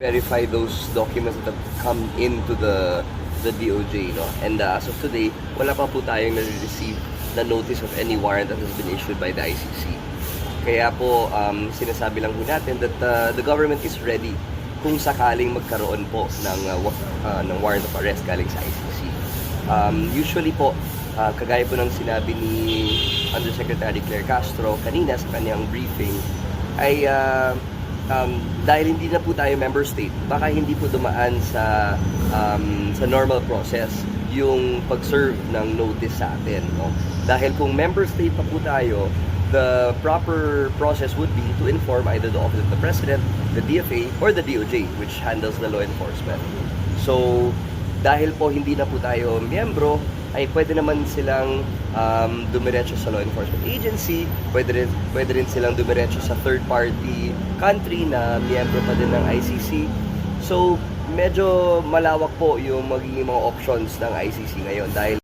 verify those documents that have come into the DOJ, no? And as of today, wala pa po tayong nare-receive na notice of any warrant that has been issued by the ICC. Kaya po, sinasabi lang po natin that the government is ready kung sakaling magkaroon po ng warrant of arrest galing sa ICC. Usually po, kagaya po ng sinabi ni Undersecretary Claire Castro kanina sa kanyang briefing, ay dahil hindi na po tayo member state, baka hindi po dumaan sa normal process yung pag-serve ng notice sa atin, no? Dahil kung member state pa po tayo, the proper process would be to inform either the Office of the President, the DFA, or the DOJ, which handles the law enforcement. So, dahil po hindi na po tayo miyembro, ay pwede naman silang dumiretso sa law enforcement agency, pwede rin silang dumiretso sa third party country na miyembro pa din ng ICC. So, medyo malawak po yung magiging mga options ng ICC ngayon dahil